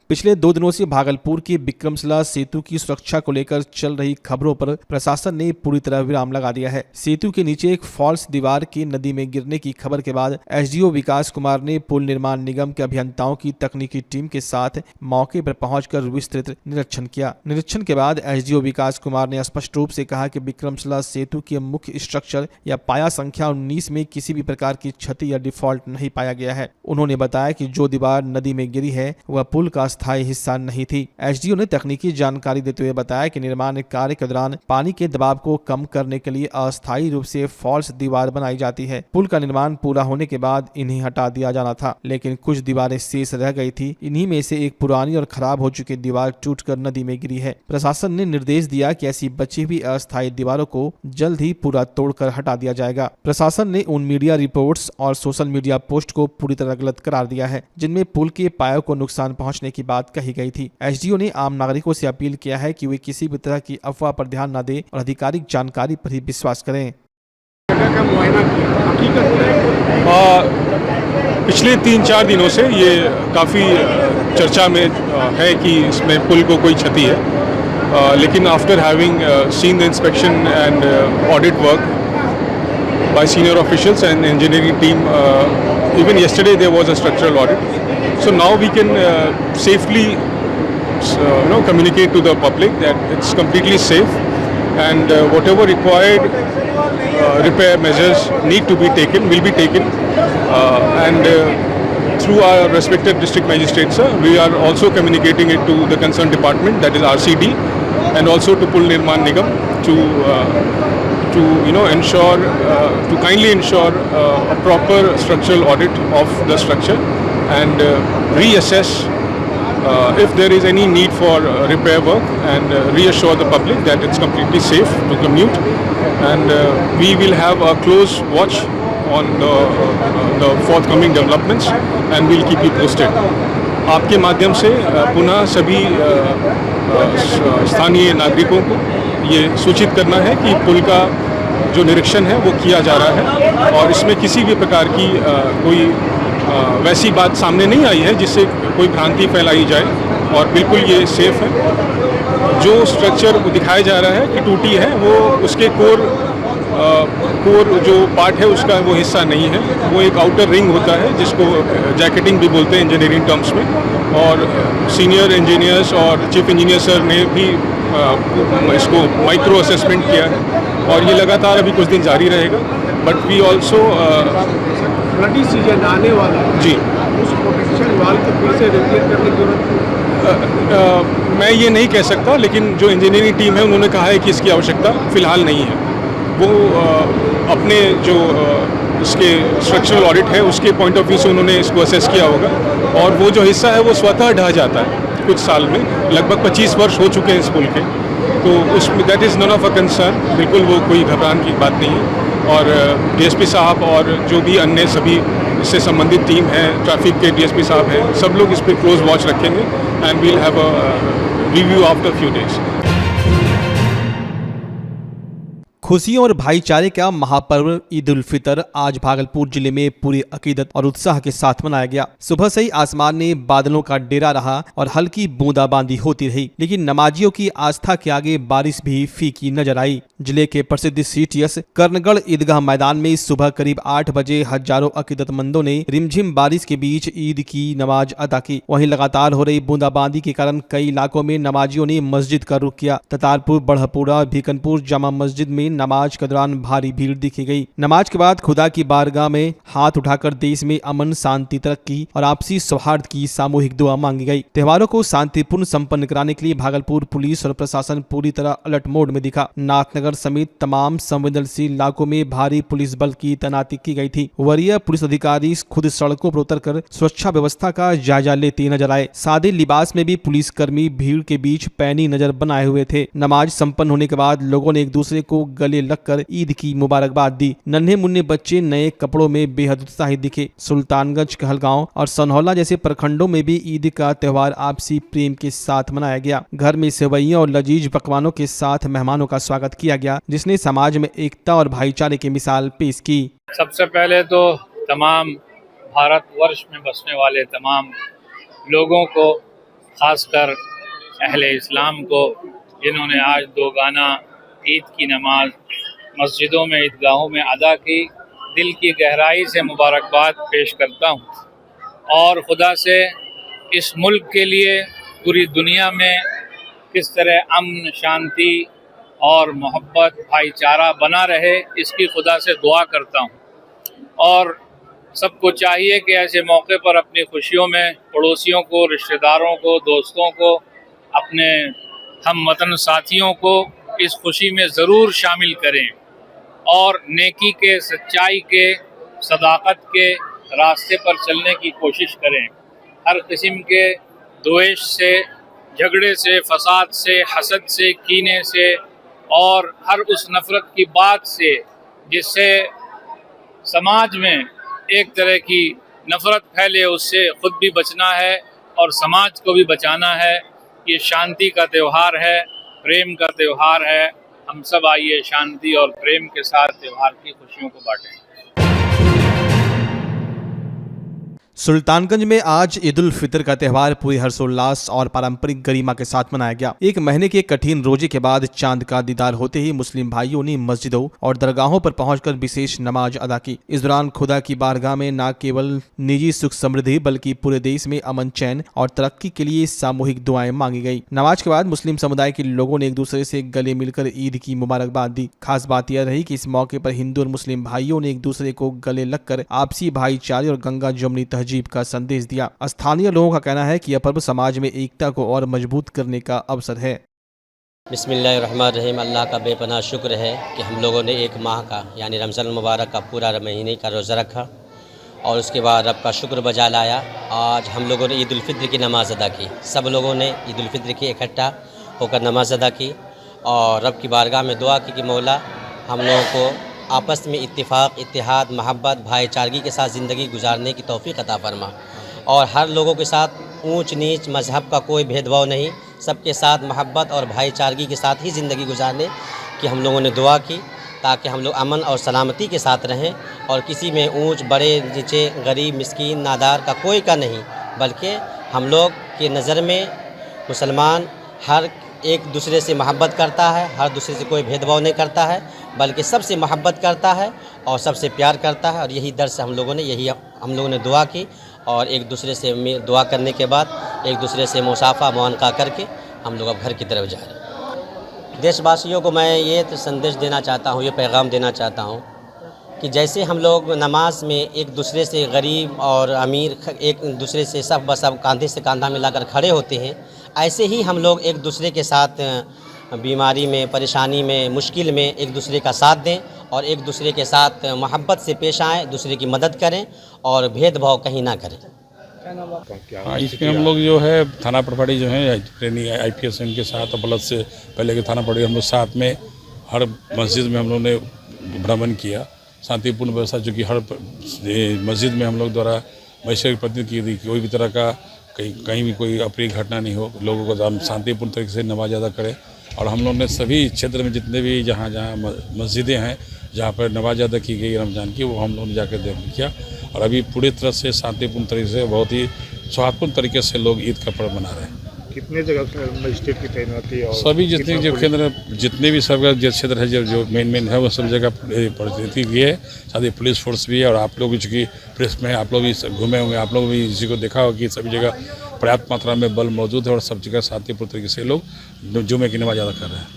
पिछले 2 दिनों से भागलपुर के विक्रमशिला सेतु की सुरक्षा को लेकर चल रही खबरों पर प्रशासन ने पूरी तरह विराम लगा दिया है। सेतु के नीचे एक फॉल्स दीवार के नदी में गिरने की खबर के बाद एसडीओ विकास कुमार ने पुल निर्माण निगम के अभियंताओं की तकनीकी टीम के साथ मौके पर पहुंचकर विस्तृत निरीक्षण किया। निरीक्षण के बाद एसडीओ विकास कुमार ने स्पष्ट रूप से कहा कि विक्रमशिला सेतु के मुख्य स्ट्रक्चर या पाया संख्या 19 में किसी भी प्रकार की क्षति या डिफॉल्ट नहीं पाया गया है। उन्होंने बताया कि जो दीवार नदी में गिरी है वह पुल का स्थायी हिस्सा नहीं थी। एसडीओ ने तकनीकी जानकारी देते हुए बताया कि निर्माण कार्य के दौरान पानी के दबाव को कम करने के लिए अस्थायी रूप से फॉल्स दीवार बनाई जाती है। पुल का निर्माण पूरा होने के बाद इन्हें हटा दिया जाना था, लेकिन कुछ दीवारें शेष रह गई थी। इन्हीं में से एक पुरानी और खराब हो चुकी दीवार टूटकर नदी में गिरी है। प्रशासन ने निर्देश दिया कि ऐसी बची हुई अस्थायी दीवारों को जल्द ही पूरा तोड़कर हटा दिया जाएगा। प्रशासन ने उन मीडिया रिपोर्ट्स और सोशल मीडिया पोस्ट को पूरी तरह गलत करार दिया है जिनमें पुल के पायों को नुकसान पहुंचने की बात कही गई थी। एसडीओ ने आम नागरिकों से अपील किया है कि वे किसी भी तरह की अफवाह पर ध्यान न दें और आधिकारिक जानकारी पर ही विश्वास करें। पिछले 3-4 दिनों से ये काफ़ी चर्चा में है कि इसमें पुल को कोई क्षति है, लेकिन after having seen the inspection and audit work by senior officials and engineering team, even yesterday there was a structural audit, so now we can safely communicate to the public that it's completely safe and whatever required repair measures need to be taken will be taken, and through our respected district magistrates we are also communicating it to the concerned department, that is RCD, and also to Pul Nirman Nigam to ensure to kindly ensure a proper structural audit of the structure and reassess if there is any need for repair work, and reassure the public that it's completely safe to commute, and we will have a close watch on the forthcoming developments and we'll keep you posted. आपके माध्यम से पुनः सभी स्थानीय नागरिकों को ये सूचित करना है कि पुल का जो निरीक्षण है वो किया जा रहा है और इसमें किसी भी प्रकार की कोई वैसी बात सामने नहीं आई है जिससे कोई भ्रांति फैलाई जाए और बिल्कुल ये सेफ है। जो स्ट्रक्चर दिखाया जा रहा है कि टूटी है वो उसके कोर जो पार्ट है उसका वो हिस्सा नहीं है, वो एक आउटर रिंग होता है जिसको जैकेटिंग भी बोलते हैं इंजीनियरिंग टर्म्स में, और सीनियर इंजीनियर्स और चीफ इंजीनियर सर ने भी इसको माइक्रो असेसमेंट किया है और ये लगातार अभी कुछ दिन जारी रहेगा। बट वी ऑल्सो सीजन आने वाला है जी, उस प्रोटेक्शन वाल को फिर से रिपेयर करने की जरूरत मैं ये नहीं कह सकता, लेकिन जो इंजीनियरिंग टीम है उन्होंने कहा है कि इसकी आवश्यकता फ़िलहाल नहीं है। वो अपने जो इसके स्ट्रक्चरल ऑडिट है उसके पॉइंट ऑफ व्यू से उन्होंने इसको असेस किया होगा, और वो जो हिस्सा है वो स्वतः ढह जाता है कुछ साल में। लगभग 25 वर्ष हो चुके हैं इस पुल के, तो उसमें that is none of a concern, बिल्कुल वो कोई घबराने की बात नहीं है। और डीएसपी साहब और जो भी अन्य सभी इससे संबंधित टीम है, ट्रैफिक के डीएसपी साहब हैं, सब लोग इस पर क्लोज वॉच रखेंगे and will have a review after few days. खुशियों और भाईचारे का महापर्व ईद उल फितर आज भागलपुर जिले में पूरी अकीदत और उत्साह के साथ मनाया गया। सुबह से ही आसमान में बादलों का डेरा रहा और हल्की बूंदाबांदी होती रही, लेकिन नमाजियों की आस्था के आगे बारिश भी फीकी नजर आई। जिले के प्रसिद्ध सीटीएस कर्णगढ़ ईदगाह मैदान में सुबह करीब 8 बजे हजारों अकीदतमंदों ने रिमझिम बारिश के बीच ईद की नमाज अदा की। वहीं लगातार हो रही बूंदाबांदी के कारण कई इलाकों में नमाजियों ने मस्जिद का रुख किया। ततारपुर, बढ़पुरा, भीकनपुर जामा मस्जिद में नमाज के दौरान भारी भीड़ दिखी गई। नमाज के बाद खुदा की बारगाह में हाथ उठाकर देश में अमन, शांति, तरक्की और आपसी सौहार्द की सामूहिक दुआ मांगी गई। त्योहारों को शांतिपूर्ण संपन्न कराने के लिए भागलपुर पुलिस और प्रशासन पूरी तरह अलर्ट मोड में दिखा। नाथनगर समेत तमाम संवेदनशील इलाकों में भारी पुलिस बल की तैनाती की गई थी। वरीय पुलिस अधिकारी खुद सड़कों पर उतरकर सुरक्षा व्यवस्था का जायजा लेते नजर आए। सादे लिबास में भी पुलिस कर्मी भीड़ के बीच पैनी नजर बनाए हुए थे। नमाज संपन्न होने के बाद लोगों ने एक दूसरे को गले लगकर ईद की मुबारकबाद दी। नन्हे मुन्ने बच्चे नए कपड़ों में बेहद उत्साहित दिखे। सुल्तानगंज, कहलगांव और सनहौला जैसे प्रखंडों में भी ईद का त्योहार आपसी प्रेम के साथ मनाया गया। घर में सेवइयां और लजीज पकवानों के साथ मेहमानों का स्वागत किया गया, जिसने समाज में एकता और भाईचारे की मिसाल पेश की। सबसे पहले तो तमाम भारतवर्ष में बसने वाले तमाम लोगों को ख़ासकर अहले इस्लाम को, जिन्होंने आज दोगाना ईद की नमाज मस्जिदों में, ईदगाहों में अदा की। दिल की गहराई से मुबारकबाद पेश करता हूँ और खुदा से इस मुल्क के लिए पूरी दुनिया में किस तरह अमन, शांति और मोहब्बत, भाईचारा बना रहे, इसकी खुदा से दुआ करता हूँ। और सबको चाहिए कि ऐसे मौके पर अपनी खुशियों में पड़ोसियों को, रिश्तेदारों को, दोस्तों को, अपने हम वतन साथियों को इस खुशी में ज़रूर शामिल करें और नेकी के, सच्चाई के, सदाकत के रास्ते पर चलने की कोशिश करें। हर किस्म के द्वेष से, झगड़े से, फसाद से, हसद से, कीने से और हर उस नफ़रत की बात से जिससे समाज में एक तरह की नफ़रत फैले, उससे ख़ुद भी बचना है और समाज को भी बचाना है। ये शांति का त्यौहार है, प्रेम का त्यौहार है। हम सब आइए शांति और प्रेम के साथ त्यौहार की खुशियों को बांटें। सुल्तानगंज में आज ईद उल फितर का त्यौहार पूरी हर्षोल्लास और पारंपरिक गरिमा के साथ मनाया गया। एक महीने के कठिन रोजे के बाद चांद का दीदार होते ही मुस्लिम भाइयों ने मस्जिदों और दरगाहों पर पहुंचकर विशेष नमाज अदा की। इस दौरान खुदा की बारगाह में न केवल निजी सुख समृद्धि बल्कि पूरे देश में अमन, चैन और तरक्की के लिए सामूहिक दुआएं मांगी गई। नमाज के बाद मुस्लिम समुदाय के लोगों ने एक दूसरे से गले मिलकर ईद की मुबारकबाद दी। खास बात यह रही कि इस मौके पर हिंदू और मुस्लिम भाइयों ने एक दूसरे को गले लगकर आपसी भाईचारे और गंगा जमुनी तहजीब का संदेश दिया। स्थानीय लोगों का कहना है कि यह पर्व समाज में एकता को और मजबूत करने का अवसर है। बिस्मिल्लाहिर्रहमानिर्रहीम। अल्लाह का बेपनाह शुक्र है कि हम लोगों ने एक माह का यानी रमज़ान मुबारक का पूरा महीने का रोज़ा रखा और उसके बाद रब का शुक्र बजा लाया। आज हम लोगों ने ईद उल फित्र की नमाज़ अदा की। सब लोगों ने ईद उल फित्र की इकट्ठा होकर नमाज़ अदा की और रब की बारगाह में दुआ की कि मौला हम लोगों को आपस में इत्तिफाक, इत्तेहाद, मोहब्बत, भाईचारगी के साथ ज़िंदगी गुजारने की तौफ़ीक़ अता फरमा और हर लोगों के साथ ऊंच नीच मज़हब का कोई भेदभाव नहीं, सबके साथ मोहब्बत और भाईचारगी के साथ ही ज़िंदगी गुजारने की हम लोगों ने दुआ की, ताकि हम लोग अमन और सलामती के साथ रहें और किसी में ऊंच, बड़े, नीचे, गरीब, मिस्कीन, नादार का कोई का नहीं, बल्कि हम लोग की नज़र में मुसलमान हर एक दूसरे से मोहब्बत करता है, हर दूसरे से कोई भेदभाव नहीं करता है, बल्कि सबसे मोहब्बत करता है और सबसे प्यार करता है। और यही दर्स से हम लोगों ने दुआ की और एक दूसरे से दुआ करने के बाद एक दूसरे से मुसाफा मुआनका करके हम लोग अब घर की तरफ जा रहे हैं। देशवासियों को मैं ये संदेश देना चाहता हूँ, ये पैगाम देना चाहता हूँ कि जैसे हम लोग नमाज में एक दूसरे से गरीब और अमीर एक दूसरे से सब बस अब कांधे से कांधा मिलाकर खड़े होते हैं, ऐसे ही हम लोग एक दूसरे के साथ बीमारी में, परेशानी में, मुश्किल में एक दूसरे का साथ दें और एक दूसरे के साथ मोहब्बत से पेश आएँ, दूसरे की मदद करें और भेदभाव कहीं ना करें। हाँ, इसमें हम लोग जो है थाना प्रभारी जो है ट्रेनिंग IPS इनके साथ और प्लस से पहले के थाना प्रभारी हम लोग साथ में हर मस्जिद में हम लोग ने भ्रमण किया। शांतिपूर्ण व्यवस्था जो कि हर मस्जिद में हम लोग द्वारा मैशर की प्रतिनिधि की कोई भी तरह का कहीं भी कोई अप्रिय घटना नहीं हो, लोगों को हम शांतिपूर्ण तरीके से नमाज अदा करें। और हम लोग ने सभी क्षेत्र में जितने भी जहाँ मस्जिदें हैं जहाँ पर नमाज अदा की गई रमज़ान की, वो हम लोगों ने जाकर देख किया और अभी पूरी तरह से शांतिपूर्ण तरीके से बहुत ही सौहार्दपूर्ण तरीके से लोग ईद का पर्व मना रहे हैं। कितने जगह मजिस्ट्रेट की तैनाती और सभी जितने जो केंद्र जितने भी सब जो क्षेत्र है जो मेन है वो सब जगह परिस्थिति की है, साथ ही पुलिस फोर्स भी है। और आप लोग चूँकि प्रेस में आप लोग भी घूमे होंगे, आप लोग भी इसी को देखा होगा कि सभी जगह पर्याप्त मात्रा में बल मौजूद है और सब जगह शांतिपूर्ण तरीके से लोग जुमे की नमाज अदा कर रहे हैं।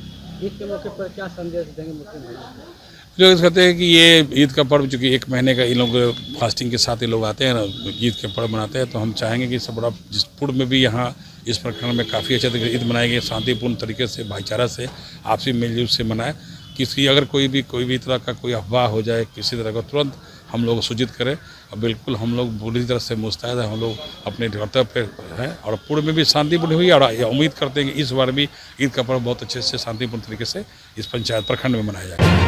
ईद के मौके पर क्या संदेश देंगे मुस्लिम भाई? लोग कहते हैं कि ये ईद का पर्व चूँकि एक महीने का इन लोग फास्टिंग के साथ ये लोग आते हैं ना, ईद के पर्व मनाते हैं, तो हम चाहेंगे कि सब बड़ा जिस पूर्व में भी यहाँ इस प्रखंड में काफ़ी अच्छे तरीके से ईद मनाई गई, शांतिपूर्ण तरीके से, भाईचारा से, आपसी मिलजुल से मनाए। किसी अगर कोई भी तरह का कोई अफवाह हो जाए किसी तरह का, तुरंत हम लोग सूचित करें। और बिल्कुल हम लोग पूरी तरह से मुस्तैद हैं, हम लोग अपने कर्तव्य पे हैं और पूर्व में भी शांतिपूर्ण हुई और उम्मीद करते हैं कि इस बार भी ईद का पर्व बहुत अच्छे से शांतिपूर्ण तरीके से इस पंचायत प्रखंड में मनाया जाएगा।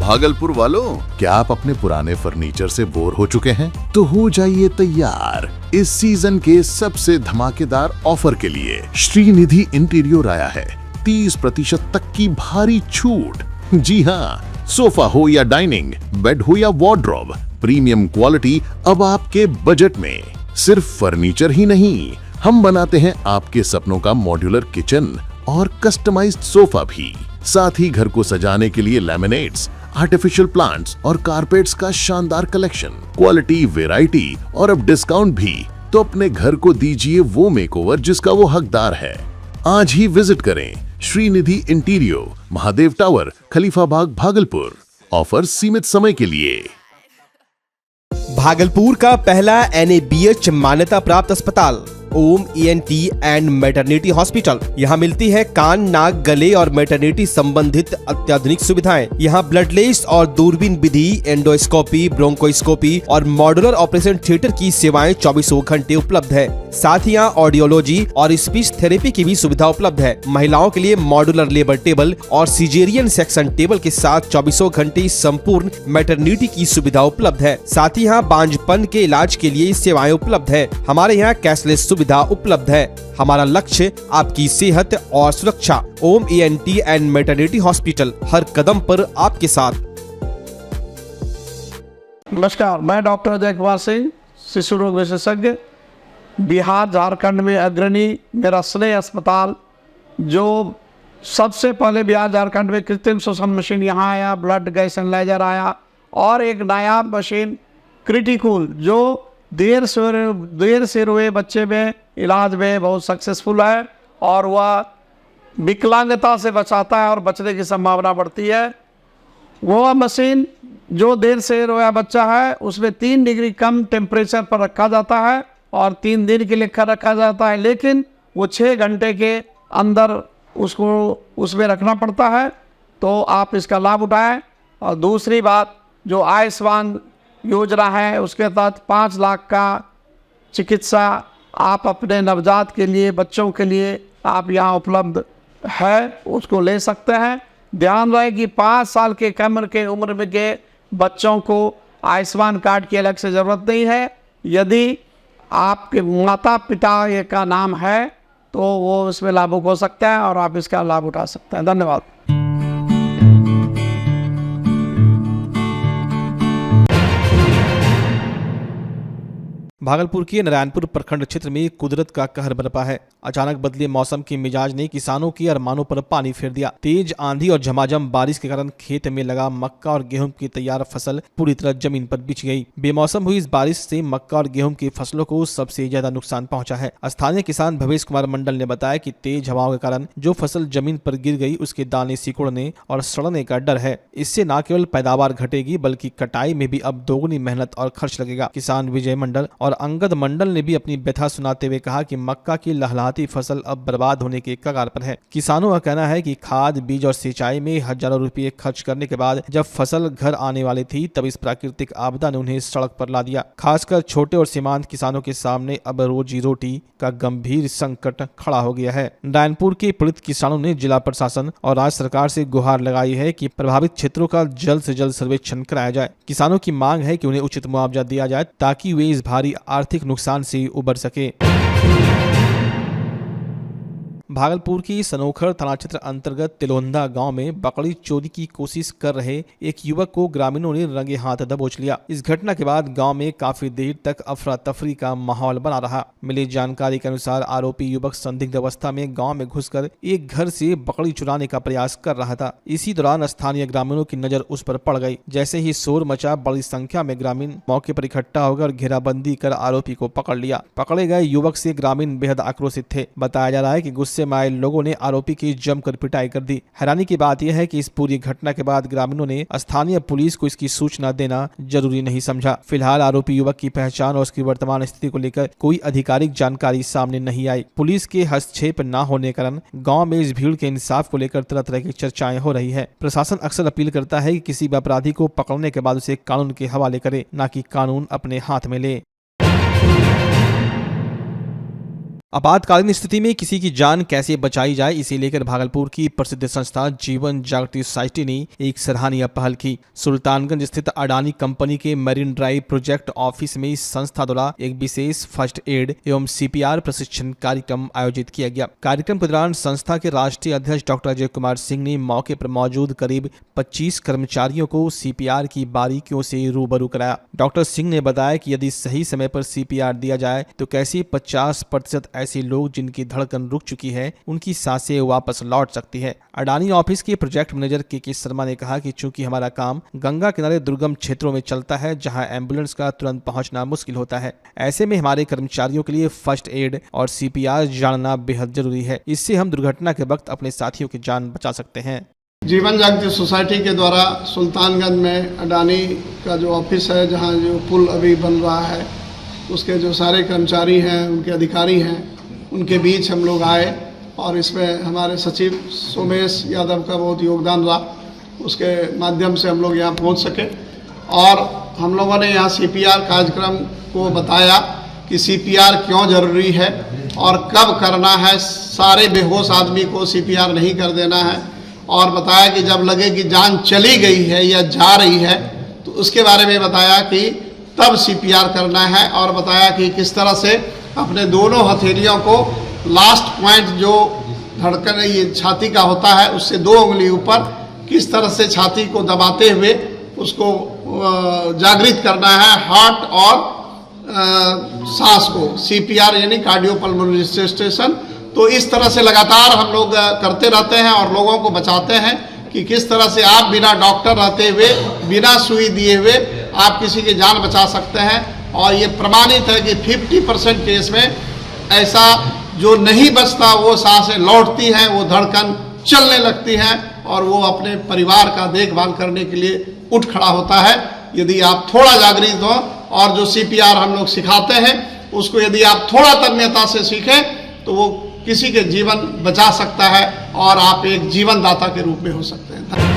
भागलपुर वालों, क्या आप अपने पुराने फर्नीचर से बोर हो चुके हैं? तो हो जाइए तैयार इस सीजन के सबसे धमाकेदार ऑफर के लिए। श्रीनिधि इंटीरियर आया है 30% तक की भारी छूट। जी हाँ, सोफा हो या डाइनिंग, बेड हो या वार्डरोब, प्रीमियम क्वालिटी अब आपके बजट में। सिर्फ फर्नीचर ही नहीं, हम बनाते हैं आपके सपनों का मॉड्यूलर किचन और कस्टमाइज्ड सोफा भी। साथ ही घर को सजाने के लिए लैमिनेट्स, आर्टिफिशियल प्लांट्स और कारपेट्स का शानदार कलेक्शन, क्वालिटी, वैरायटी और अब डिस्काउंट भी। तो अपने घर को दीजिए वो मेकओवर जिसका वो हकदार है। आज ही विजिट करें श्रीनिधि इंटीरियो, महादेव टावर, खलीफा बाग, भागलपुर। ऑफर सीमित समय के लिए। भागलपुर का पहला NABH मान्यता प्राप्त अस्पताल ओम ENT एंड मैटरनिटी हॉस्पिटल। यहाँ मिलती है कान, नाक, गले और मैटरनिटी संबंधित अत्याधुनिक सुविधाएं। यहाँ ब्लडलेस और दूरबीन विधि, एंडोस्कोपी, ब्रोंकोस्कोपी और मॉड्यूलर ऑपरेशन थिएटर की सेवाएं 24 घंटे उपलब्ध है। साथ ही यहाँ ऑडियोलॉजी और स्पीच थेरेपी की भी सुविधा उपलब्ध है। महिलाओं के लिए मॉड्यूलर लेबर टेबल और सिजेरियन सेक्शन टेबल के साथ 24 घंटे संपूर्ण मैटरनिटी की सुविधा उपलब्ध है। साथ ही यहाँ बांझपन के इलाज के लिए सेवाएं उपलब्ध है। हमारे यहाँ कैशलेस सुविधा उपलब्ध है। हमारा लक्ष्य आपकी सेहत और सुरक्षा। ओम ENT एंड मैटरनिटी हॉस्पिटल, हर कदम पर आपके साथ। नमस्कार, मैं डॉक्टर अजय कुमार सिंह, शिशु रोग विशेषज्ञ, बिहार झारखंड में अग्रणी मेरा स्नेह अस्पताल, जो सबसे पहले बिहार झारखंड में कृत्रिम श्वसन मशीन यहाँ आया, ब्लड गैस एनालाइजर आया, और एक नया मशीन क्रिटिकल जो देर से रोए बच्चे में इलाज में बहुत सक्सेसफुल है और वह विकलांगता से बचाता है और बचने की संभावना बढ़ती है। वह मशीन जो देर से रोया बच्चा है उसमें 3 डिग्री कम टेम्परेचर पर रखा जाता है और 3 दिन के लिए रखा जाता है, लेकिन वो 6 घंटे के अंदर उसको उसमें रखना पड़ता है। तो आप इसका लाभ उठाएं। और दूसरी बात, जो आयुष्मान योजना है उसके तहत 5 लाख का चिकित्सा आप अपने नवजात के लिए, बच्चों के लिए आप यहाँ उपलब्ध है, उसको ले सकते हैं। ध्यान रहे कि 5 साल के कम के उम्र में के बच्चों को आयुष्मान कार्ड की अलग से ज़रूरत नहीं है। यदि आपके माता पिता का नाम है तो वो इसमें लाभुक हो सकता है और आप इसका लाभ उठा सकते हैं। धन्यवाद। भागलपुर के नारायणपुर प्रखंड क्षेत्र में कुदरत का कहर बरपा है। अचानक बदले मौसम के मिजाज ने किसानों के अरमानों पर पानी फेर दिया। तेज आंधी और झमाझम बारिश के कारण खेत में लगा मक्का और गेहूं की तैयार फसल पूरी तरह जमीन पर बिछ गई। बेमौसम हुई इस बारिश से मक्का और गेहूं की फसलों को सबसे ज्यादा नुकसान पहुंचा है। स्थानीय किसान भवेश कुमार मंडल ने बताया कि तेज हवाओं के कारण जो फसल जमीन पर गिर गई उसके दाने सिकुड़ने और सड़ने का डर है। इससे न केवल पैदावार घटेगी बल्कि कटाई में भी अब दोगुनी मेहनत और खर्च लगेगा। किसान विजय मंडल और अंगद मंडल ने भी अपनी व्यथा सुनाते हुए कहा कि मक्का की लहलहाती फसल अब बर्बाद होने के कगार पर है। किसानों का कहना है कि खाद, बीज और सिंचाई में हजारों रुपए खर्च करने के बाद जब फसल घर आने वाली थी तब इस प्राकृतिक आपदा ने उन्हें सड़क पर ला दिया। खासकर छोटे और सीमांत किसानों के सामने अब रोजी रोटी का गंभीर संकट खड़ा हो गया है। नारायणपुर के पीड़ित किसानों ने जिला प्रशासन और राज्य सरकार से गुहार लगाई है कि प्रभावित क्षेत्रों का जल्द से जल्द सर्वेक्षण कराया जाए। किसानों की मांग है कि उन्हें उचित मुआवजा दिया जाए ताकि वे इस भारी आर्थिक नुकसान से उबर सके। भागलपुर की सनोखर थाना क्षेत्र अंतर्गत तिलोंदा गांव में बकरी चोरी की कोशिश कर रहे एक युवक को ग्रामीणों ने रंगे हाथ दबोच लिया। इस घटना के बाद गांव में काफी देर तक अफरा तफरी का माहौल बना रहा। मिली जानकारी के अनुसार आरोपी युवक संदिग्ध अवस्था में गांव में घुसकर एक घर से बकरी चुराने का प्रयास कर रहा था। इसी दौरान स्थानीय ग्रामीणों की नजर उस पर पड़ गई। जैसे ही शोर मचा, बड़ी संख्या में ग्रामीण मौके पर इकट्ठा होकर घेराबंदी कर आरोपी को पकड़ लिया। पकड़े गए युवक से ग्रामीण बेहद आक्रोशित थे। बताया जा रहा है कि गुस्से में आए लोगों ने आरोपी की जमकर पिटाई कर दी। हैरानी की बात यह है कि इस पूरी घटना के बाद ग्रामीणों ने स्थानीय पुलिस को इसकी सूचना देना जरूरी नहीं समझा। फिलहाल आरोपी युवक की पहचान और उसकी वर्तमान स्थिति को लेकर कोई आधिकारिक जानकारी सामने नहीं आई। पुलिस के हस्तक्षेप न होने के कारण गाँव में इस भीड़ के इंसाफ को लेकर तरह तरह की चर्चाएं हो रही है। प्रशासन अक्सर अपील करता है कि किसी भी अपराधी को पकड़ने के बाद उसे कानून के हवाले करे, न कि कानून अपने हाथ में ले। आपातकालीन स्थिति में किसी की जान कैसे बचाई जाए, इसे लेकर भागलपुर की प्रसिद्ध संस्था जीवन जागृति सोसाइटी ने एक सराहनीय पहल की। सुल्तानगंज स्थित अडानी कंपनी के मरीन ड्राइव प्रोजेक्ट ऑफिस में इस संस्था द्वारा एक विशेष फर्स्ट एड एवं CPR प्रशिक्षण कार्यक्रम आयोजित किया गया। कार्यक्रम के दौरान संस्था के राष्ट्रीय अध्यक्ष डॉक्टर अजय कुमार सिंह ने मौके पर मौजूद करीब 25 कर्मचारियों को CPR की बारीकियों से रूबरू कराया। डॉक्टर सिंह ने बताया कि यदि सही समय पर CPR दिया जाए तो कैसे 50% ऐसे लोग जिनकी धड़कन रुक चुकी है उनकी सांसें वापस लौट सकती है। अडानी ऑफिस के प्रोजेक्ट मैनेजर के शर्मा ने कहा कि चूंकि हमारा काम गंगा किनारे दुर्गम क्षेत्रों में चलता है जहां एम्बुलेंस का तुरंत पहुंचना मुश्किल होता है, ऐसे में हमारे कर्मचारियों के लिए फर्स्ट एड और CPR जानना बेहद जरूरी है। इससे हम दुर्घटना के वक्त अपने साथियों की जान बचा सकते हैं। जीवन जागृति सोसाइटी के द्वारा सुल्तानगंज में अडानी का जो ऑफिस है, जहां जो पुल अभी बन रहा है, उसके जो सारे कर्मचारी हैं, उनके अधिकारी हैं, उनके बीच हम लोग आए और इसमें हमारे सचिव सोमेश यादव का बहुत योगदान रहा। उसके माध्यम से हम लोग यहाँ पहुँच सके और हम लोगों ने यहाँ CPR कार्यक्रम को बताया कि CPR क्यों ज़रूरी है और कब करना है। सारे बेहोश आदमी को CPR नहीं कर देना है और बताया कि जब लगे कि जान चली गई है या जा रही है तो उसके बारे में बताया कि तब CPR करना है और बताया कि किस तरह से अपने दोनों हथेलियों को लास्ट पॉइंट जो धड़कन ये छाती का होता है उससे 2 उंगली ऊपर किस तरह से छाती को दबाते हुए उसको जागृत करना है, हार्ट और सांस को, CPR यानी कार्डियोपल्मोनरी रिससिटेशन। तो इस तरह से लगातार हम लोग करते रहते हैं और लोगों को बचाते हैं कि किस तरह से आप बिना डॉक्टर रहते हुए, बिना सुई दिए हुए आप किसी की जान बचा सकते हैं। और ये प्रमाणित है कि 50% केस में ऐसा जो नहीं बचता वो सांसें लौटती हैं, वो धड़कन चलने लगती हैं और वो अपने परिवार का देखभाल करने के लिए उठ खड़ा होता है। यदि आप थोड़ा जागृत हो और जो CPR हम लोग सिखाते हैं उसको यदि आप थोड़ा तन्मयता से सीखें तो वो किसी के जीवन बचा सकता है और आप एक जीवनदाता के रूप में हो सकते हैं।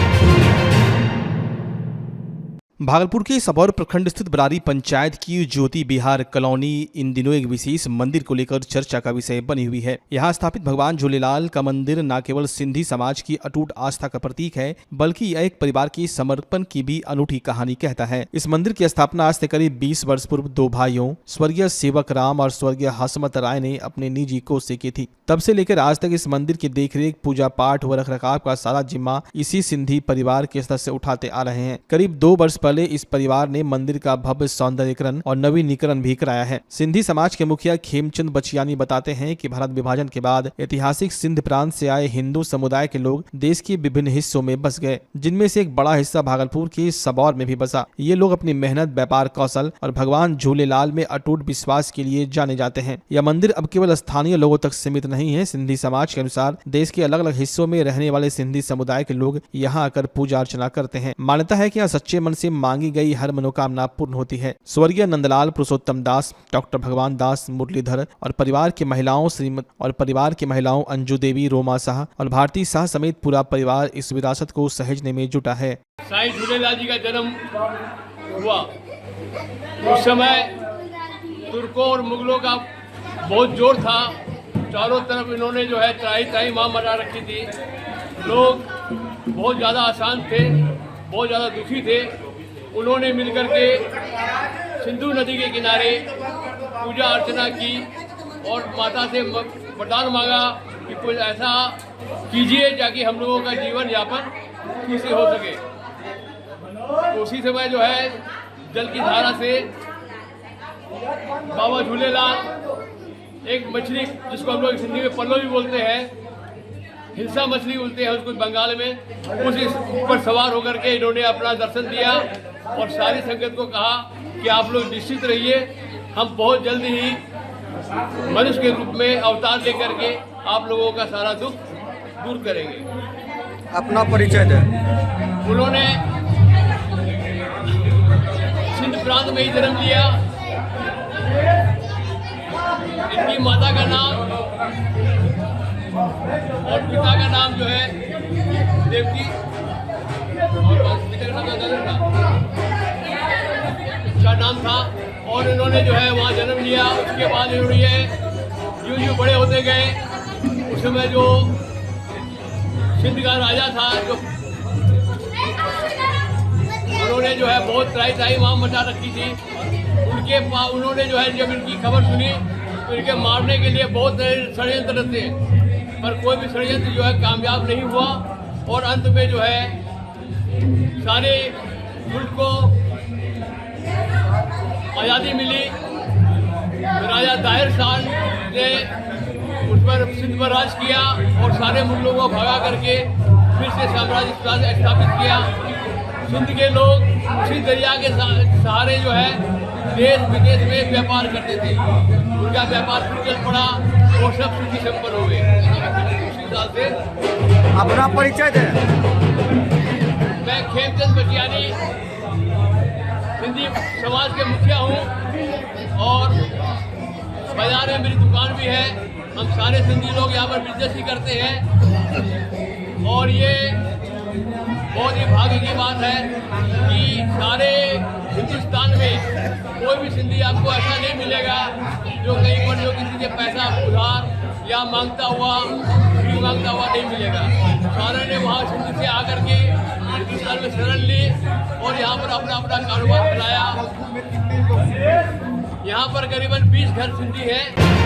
भागलपुर के सबौर प्रखंड स्थित बरारी पंचायत की ज्योति बिहार कॉलोनी इन दिनों एक विशेष मंदिर को लेकर चर्चा का विषय बनी हुई है। यहाँ स्थापित भगवान झूलेलाल का मंदिर न केवल सिंधी समाज की अटूट आस्था का प्रतीक है बल्कि यह एक परिवार की समर्पण की भी अनूठी कहानी कहता है। इस मंदिर की स्थापना आज से करीब 20 वर्ष पूर्व 2 भाइयों स्वर्गीय सेवक राम और स्वर्गीय हसमत राय ने अपने निजी कोष से की थी। तब से लेकर आज तक इस मंदिर की देखरेख, पूजा पाठ व रखरखाव का सारा जिम्मा इसी सिंधी परिवार के सदस्य उठाते आ रहे हैं। करीब 2 वर्ष पहले इस परिवार ने मंदिर का भव्य सौंदर्यीकरण और नवीनीकरण भी कराया है। सिंधी समाज के मुखिया खेमचंद बचियानी बताते हैं कि भारत विभाजन के बाद ऐतिहासिक सिंध प्रांत से आए हिंदू समुदाय के लोग देश के विभिन्न हिस्सों में बस गए, जिनमें से एक बड़ा हिस्सा भागलपुर के सबौर में भी बसा। ये लोग अपनी मेहनत, व्यापार कौशल और भगवान झूलेलाल में अटूट विश्वास के लिए जाने जाते हैं। यह मंदिर अब केवल स्थानीय लोगों तक सीमित नहीं है। सिंधी समाज के अनुसार देश के अलग अलग हिस्सों में रहने वाले सिंधी समुदाय के लोग यहाँ आकर पूजा अर्चना करते हैं। मान्यता है कि यहाँ सच्चे मन से मांगी गई हर मनोकामना पूर्ण होती है। स्वर्गीय नंदलाल, पुरुषोत्तम दास, डॉक्टर भगवान दास, मुरलीधर और परिवार की महिलाओं अंजू देवी, रोमा शाह और भारती शाह समेत पूरा परिवार इस विरासत को सहेजने में जुटा है। साईं झूलेलाल जी का जन्म हुआ उस समय तुर्कों और मुगलों का बहुत जोर था। चारों तरफ इन्होंने जो है त्राही माँ मरा रखी थी। लोग बहुत ज़्यादा आसान थे, बहुत ज़्यादा दुखी थे। उन्होंने मिलकर के सिंधु नदी के किनारे पूजा अर्चना की और माता से वरदान मांगा कि कुछ ऐसा कीजिए ताकि हम लोगों का जीवन यापन ठीक से हो सके। तो उसी समय जो है जल की धारा से बाबा झूलेलाल एक मछली, जिसको हम लोग सिंधी में पल्लो भी बोलते हैं, हिंसा मछली बोलते हैं उसको बंगाल में, उस पर सवार होकर के इन्होंने अपना दर्शन दिया और सारी संगत को कहा कि आप लोग निश्चित रहिए, हम बहुत जल्द ही मनुष्य के रूप में अवतार लेकर के आप लोगों का सारा दुख दूर करेंगे। अपना परिचय दें। उन्होंने सिंध प्रांत में ही जन्म लिया। इनकी माता का नाम और पिता का नाम जो है देवकी और का नाम था और इन्होंने जो है वहाँ जन्म लिया। उसके बाद इन्होंने यूं बड़े होते गए। उस समय जो सिंध का राजा था, जो उन्होंने जो है बहुत त्राही माम मचा रखी थी। उन्होंने जो है जब इनकी खबर सुनी तो इनके मारने के लिए बहुत षड्यंत्र रचे, पर कोई भी षड्यंत्र जो है कामयाब नहीं हुआ। और अंत में जो है सारे मुल्क को आज़ादी मिली। राजा ताहिर शाह ने उस पर सिंध पर राज किया और सारे मुल्कों को भगा करके फिर से साम्राज्य स्थापित किया। सिंध के लोग उसी दरिया के सहारे जो है देश विदेश में व्यापार करते थे। उनका व्यापार फिर चल पड़ा और सब सुखी संपन्न हो गए। उसी साल से अपना परिचय दें। मैं खेमचंद बटियानी सिंधी समाज के मुखिया हूँ और बाजार में मेरी दुकान भी है। हम सारे सिंधी लोग यहाँ पर बिजनेस ही करते हैं और ये बहुत ही भाग्य की बात है कि सारे हिंदुस्तान में कोई भी सिंधी आपको ऐसा नहीं मिलेगा जो कहीं पर जो किसी से पैसा उधार या मांगता हुआ नहीं मिलेगा। सारे ने वहाँ सिंधी से आकर के हिंदुस्तान में शरण ली और यहाँ पर अपना अपना कारोबार चलाया। यहाँ पर करीबन 20 घर सिंधी हैं।